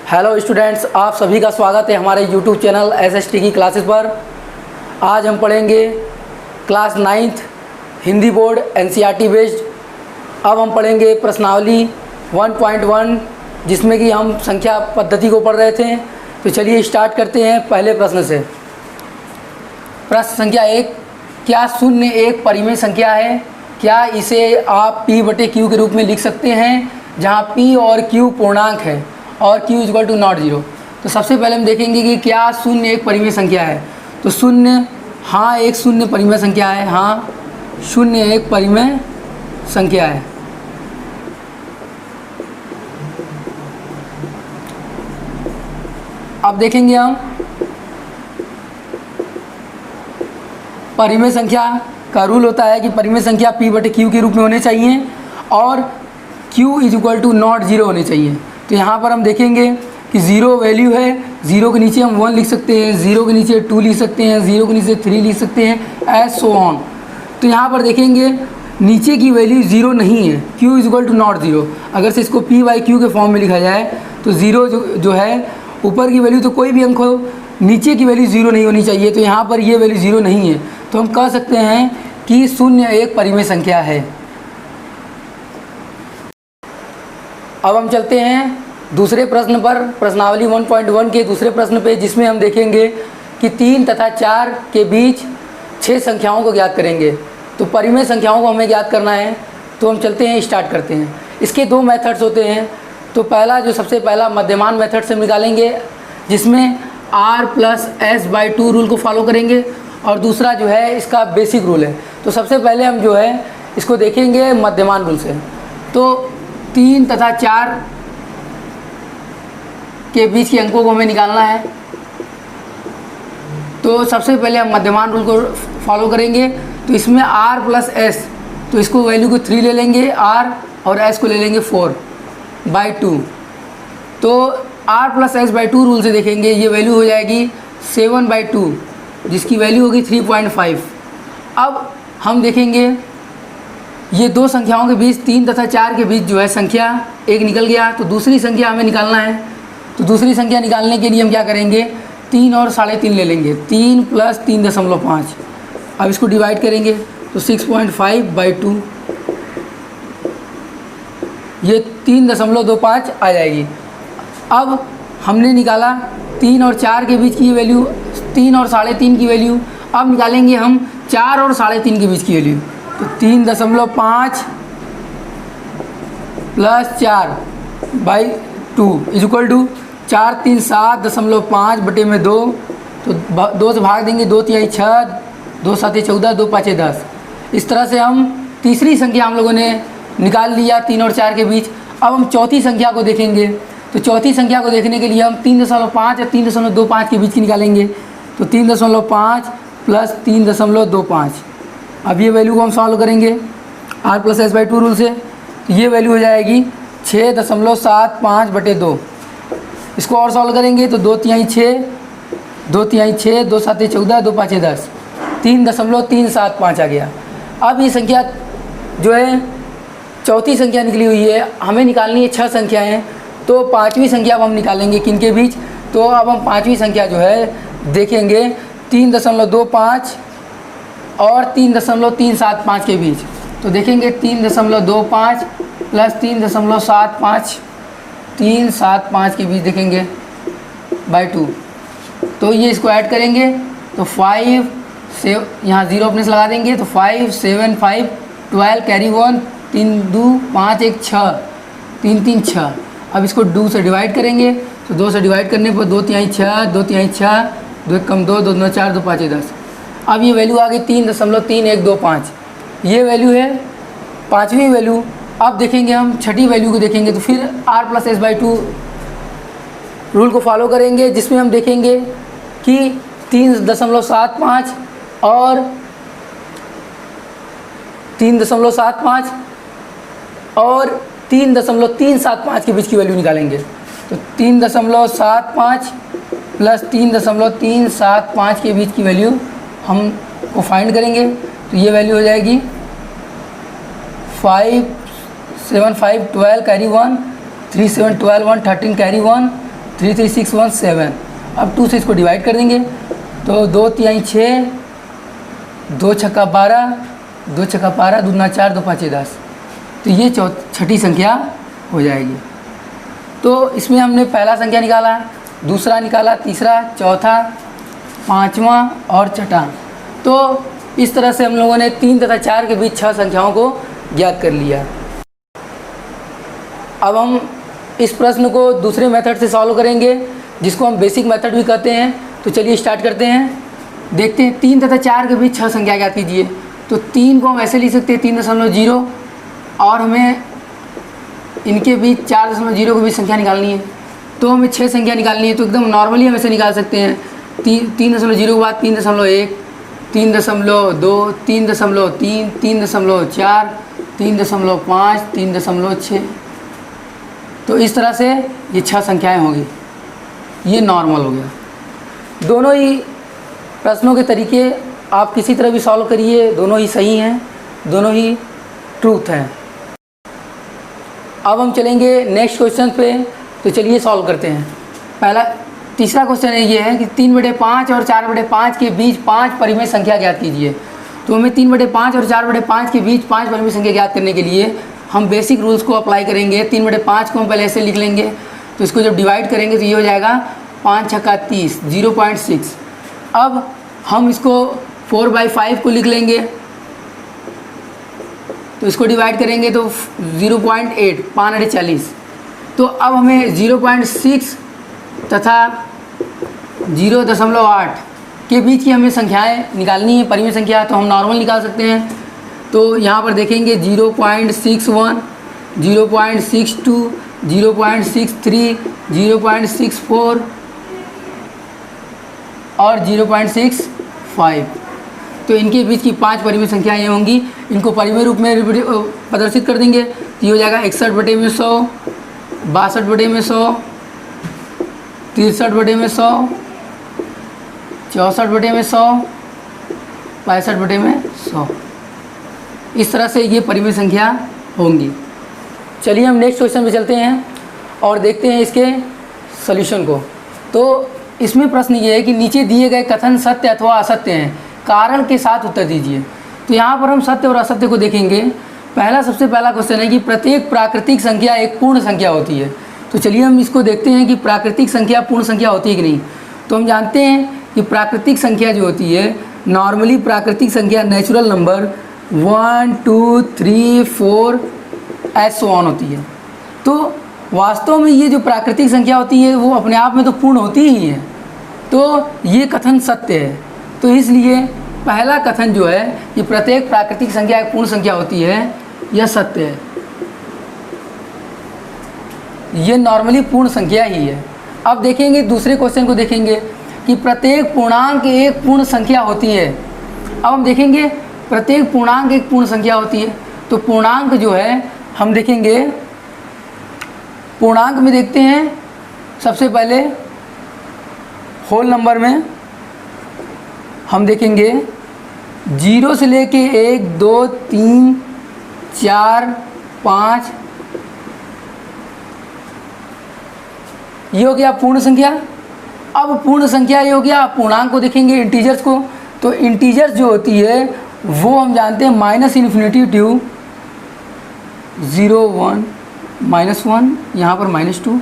Hello students, आप सभी का स्वागत है हमारे यूट्यूब चैनल एसएसटी की क्लासेस पर। आज हम पढ़ेंगे class 9th Hindi board NCERT based. अब हम पढ़ेंगे प्रश्नावली 1.1 जिसमें कि हम संख्या पद्धति को पढ़ रहे थे। तो चलिए स्टार्ट करते हैं पहले प्रश्न से। प्रश्न संख्या 1, क्या शून्य एक परिमेय संख्या है? क्या इसे आप p/q के रूप में लिख सकते हैं जहाँ p और q पूर्णांक है और q = नॉट 0। तो सबसे पहले हम देखेंगे कि क्या शून्य एक परिमेय संख्या है। तो शून्य, हाँ एक शून्य परिमेय संख्या है। हाँ, शून्य एक परिमेय संख्या है। अब देखेंगे हम परिमेय संख्या का रूल होता है कि परिमेय संख्या p/q के रूप में होने चाहिए और q = नॉट 0 होने चाहिए। तो यहाँ पर हम देखेंगे कि 0 वैल्यू है, 0 के नीचे हम 1 लिख सकते हैं, 0 के नीचे 2 लिख सकते हैं, 0 के नीचे 3 लिख सकते हैं, एज सो ऑन। तो यहाँ पर देखेंगे नीचे की वैल्यू 0 नहीं है, q = नॉट 0। अगर से इसको p/q के फॉर्म में लिखा जाए तो 0 जो है ऊपर की वैल्यू तो कोई भी अंक हो, नीचे की वैल्यू 0 नहीं होनी चाहिए। तो यहाँ पर ये वैल्यू 0 नहीं है, तो हम कह सकते हैं कि शून्य एक परिमेय संख्या है। अब हम चलते हैं दूसरे प्रश्न पर, प्रश्नावली 1.1 के दूसरे प्रश्न पे, जिसमें हम देखेंगे कि 3 तथा 4 के बीच 6 संख्याओं को ज्ञात करेंगे। तो परिमेय संख्याओं को हमें ज्ञात करना है। तो हम चलते हैं, स्टार्ट करते हैं। इसके दो मेथड्स होते हैं। तो पहला जो सबसे पहला मध्यमान मेथड से निकालेंगे, जिसमें r+s/2 रूल को फॉलो करेंगे, और दूसरा जो है इसका बेसिक रूल है। तो सबसे पहले हम जो है इसको देखेंगे मध्यमान रूल से। तो 3 तथा 4 के बीच के अंकों को हमें निकालना है। तो सबसे पहले हम मध्यमान रूल को फॉलो करेंगे। तो इसमें r+s, तो इसको वैल्यू को 3 ले लेंगे, r और s को ले लेंगे 4/2। तो r+s/2 रूल से देखेंगे ये वैल्यू हो जाएगी 7/2, जिसकी वैल्यू होगी 3.5। अब हम देखेंगे ये दो संख्याओं के बीच, 3 तथा 4 के बीच जो है संख्या एक निकल गया। तो दूसरी संख्या हमें निकालना है। तो दूसरी संख्या निकालने के लिए हम क्या करेंगे, 3 और 3.5 ले लेंगे, 3 + 3.5। अब इसको डिवाइड करेंगे तो 6.5/2, ये 3.25 आ जाएगी। अब हमने निकाला 3 और 4 के बीच की वैल्यू, 3 और 3.5 की वैल्यू। अब निकालेंगे हम 4 और 3.5 के बीच की वैल्यू। तो 3.5 + 4/2 = 4 3 7.5/2। तो 2 से भाग देंगे, 2 तिहाई 6, 2 7 14, 2 5 10। इस तरह से हम तीसरी संख्या हम लोगों ने निकाल लिया 3 और 4 के बीच। अब हम चौथी संख्या को देखेंगे। तो चौथी संख्या को देखने के लिए हम 3.5 और 3.25 के बीच की निकालेंगे। तो 3.5 + 3.25। अब ये वैल्यू को हम सॉल्व करेंगे r+s/2 रूल से। तो ये वैल्यू हो जाएगी 6.75/2। इसको और सॉल्व करेंगे तो 2 तिहाई 6, 2 तिहाई 6, 2 7 14, 2 5 10, 3.375 आ गया। अब ये संख्या जो है चौथी संख्या निकली हुई है, हमें निकालनी है 6 संख्याएँ। तो पाँचवीं संख्या अब हम निकालेंगे किनके बीच। तो अब हम पाँचवीं संख्या जो है देखेंगे 3.25 और 3.375 के बीच। तो देखेंगे 3.25 + 3.75, 375 के बीच देखेंगे /2। तो ये इसको ऐड करेंगे तो 5 से यहाँ 0 अपने से लगा देंगे। तो 5 7 5 12 कैरी 1, 3 2 5 1 6, 3 3 6। अब इसको 2 से डिवाइड करेंगे। तो 2 से डिवाइड करने पर 2 तिहाई 6, 2 तिहाई 6, 2 1 कम 2, 2 9 4, 2 5 10। अब ये वैल्यू आ गई 3.3125। ये वैल्यू है पाँचवीं वैल्यू। अब देखेंगे हम छठी वैल्यू को देखेंगे। तो फिर r+s/2 रूल को फॉलो करेंगे, जिसमें हम देखेंगे कि 3.75 और 3.75 और 3.375 के बीच की वैल्यू निकालेंगे। तो 3.75 + 3.375 के बीच की वैल्यू हम को फाइंड करेंगे। तो ये वैल्यू हो जाएगी 5 7 5 12 कैरी 1, 3 7 12 1 13 कैरी 1, 3 3 6 1 7। अब 2 से इसको डिवाइड कर देंगे तो 2 तिहाई 6, 2 छक्का 12, 2 छक्का 12, दूना 4, 2 पाँचे 10। तो ये छठी संख्या हो जाएगी। तो इसमें हमने पहला संख्या निकाला, दूसरा निकाला, तीसरा, चौथा, पाँचवा और छठा। तो इस तरह से हम लोगों ने 3 तथा 4 के बीच 6 संख्याओं को ज्ञात कर लिया। अब हम इस प्रश्न को दूसरे मेथड से सॉल्व करेंगे, जिसको हम बेसिक मेथड भी कहते हैं। तो चलिए स्टार्ट करते हैं। देखते हैं 3 तथा 4 के बीच 6 संख्या ज्ञात कीजिए। तो 3 को हम ऐसे लिख सकते हैं 3.0, और हमें इनके बीच 4.0 के बीच संख्या निकालनी है। तो हमें 6 संख्या निकालनी है। तो एकदम नॉर्मली हम ऐसे निकाल सकते हैं 3.0 के बाद 3.1, 3.2, 3.3, 3.4, 3.5, 3.6। तो इस तरह से ये 6 संख्याएं होंगी। ये नॉर्मल हो गया। दोनों ही प्रश्नों के तरीके आप किसी तरह भी सॉल्व करिए, दोनों ही सही हैं, दोनों ही ट्रूथ हैं। अब हम चलेंगे नेक्स्ट क्वेश्चन पे। तो चलिए सॉल्व करते हैं। तीसरा क्वेश्चन ये है कि 3/5 और 4/5 के बीच 5 परिमेय संख्या ज्ञात कीजिए। तो हमें 3/5 और 4/5 के बीच 5 परिमेय संख्या ज्ञात करने के लिए हम बेसिक रूल्स को अप्लाई करेंगे। 3/5 को हम पहले ऐसे लिख लेंगे। तो इसको जब डिवाइड करेंगे तो ये हो जाएगा 5 छक्का 30, 0.6। अब हम इसको 4/5 को लिख लेंगे। तो इसको डिवाइड करेंगे तो 0.8, 540। तो अब हमें 0.6 तथा 0.8 के बीच की हमें संख्याएं निकालनी है, परिमेय संख्या। तो हम नॉर्मल निकाल सकते हैं। तो यहाँ पर देखेंगे 0.61, 0.62, 0.63, 0.64 और 0.65। तो इनके बीच की 5 परिमेय संख्याएँ ये होंगी। इनको परिमेय रूप में प्रदर्शित कर देंगे। तो ये हो जाएगा 61/100, 62/100, 63/100, 64/100, 65/100। इस तरह से ये परिमेय संख्या होंगी। चलिए हम नेक्स्ट क्वेश्चन पे चलते हैं और देखते हैं इसके सॉल्यूशन को। तो इसमें प्रश्न ये है कि नीचे दिए गए कथन सत्य अथवा असत्य हैं, कारण के साथ उत्तर दीजिए। तो यहाँ पर हम सत्य और असत्य को देखेंगे। सबसे पहला क्वेश्चन है कि प्रत्येक प्राकृतिक संख्या एक पूर्ण संख्या होती है। तो चलिए हम इसको देखते हैं कि प्राकृतिक संख्या पूर्ण संख्या होती है कि नहीं। तो हम जानते हैं कि प्राकृतिक संख्या जो होती है, नॉर्मली प्राकृतिक संख्या नेचुरल नंबर 1 2 3 4 ऐसे ऑन होती है। तो वास्तव में ये जो प्राकृतिक संख्या होती है वो अपने आप में तो पूर्ण होती ही है। तो ये कथन सत्य है। तो इसलिए पहला कथन जो है कि प्रत्येक प्राकृतिक संख्या एक पूर्ण संख्या होती है, यह सत्य है। ये नॉर्मली पूर्ण संख्या ही है। अब देखेंगे दूसरे क्वेश्चन को देखेंगे कि प्रत्येक पूर्णांक एक पूर्ण संख्या होती है। अब हम देखेंगे प्रत्येक पूर्णांक एक पूर्ण संख्या होती है। तो पूर्णांक जो है हम देखेंगे, पूर्णांक में देखते हैं सबसे पहले होल नंबर में हम देखेंगे 0 से लेके 1 2 3 4 5, ये हो गया पूर्ण संख्या। अब पूर्ण संख्या ये हो गया। पूर्णांक को देखेंगे इंटीजर्स को। तो इंटीजर्स जो होती है वो हम जानते हैं -∞ टू 0 1 -1, यहाँ पर -2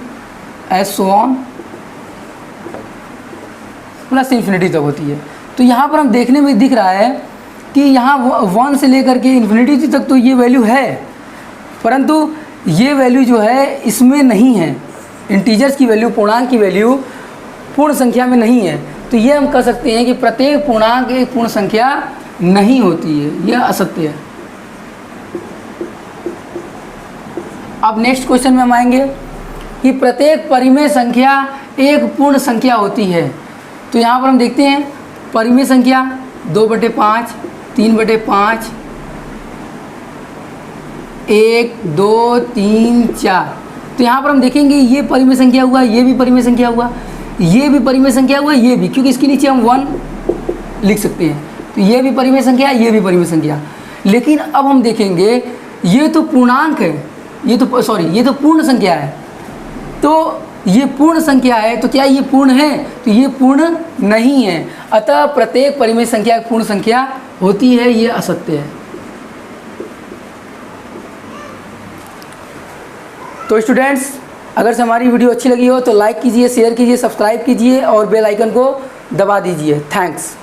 एस सो ऑन +∞ तक होती है। तो यहाँ पर हम देखने में दिख रहा है कि यहाँ 1 से लेकर के ∞ तक तो ये वैल्यू है, परंतु ये वैल्यू जो है इसमें नहीं है। इंटीजर्स की वैल्यू, पूर्णांक की वैल्यू पूर्ण संख्या में नहीं है। तो ये हम कह सकते हैं कि प्रत्येक पूर्णांक एक पूर्ण संख्या नहीं होती है, यह असत्य है। अब नेक्स्ट क्वेश्चन में हम आएंगे कि प्रत्येक परिमेय संख्या एक पूर्ण संख्या होती है। तो यहाँ पर हम देखते हैं परिमेय संख्या 2/5, 3/5, 1 2 3 4। तो यहाँ पर हम देखेंगे ये परिमेय संख्या हुआ, ये भी परिमेय संख्या हुआ, ये भी परिमेय संख्या हुआ, ये भी, क्योंकि इसके नीचे हम 1 लिख सकते हैं। तो ये भी परिमेय संख्या, ये भी परिमेय संख्या। लेकिन अब हम देखेंगे ये तो पूर्णांक है, ये तो पूर्ण संख्या है। तो ये पूर्ण संख्या है तो क्या ये पूर्ण है? तो ये पूर्ण नहीं है। अतः प्रत्येक परिमेय संख्या एक पूर्ण संख्या होती है, ये असत्य है। तो स्टूडेंट्स, अगर से हमारी वीडियो अच्छी लगी हो तो लाइक कीजिए, शेयर कीजिए, सब्सक्राइब कीजिए और बेल आइकन को दबा दीजिए। थैंक्स।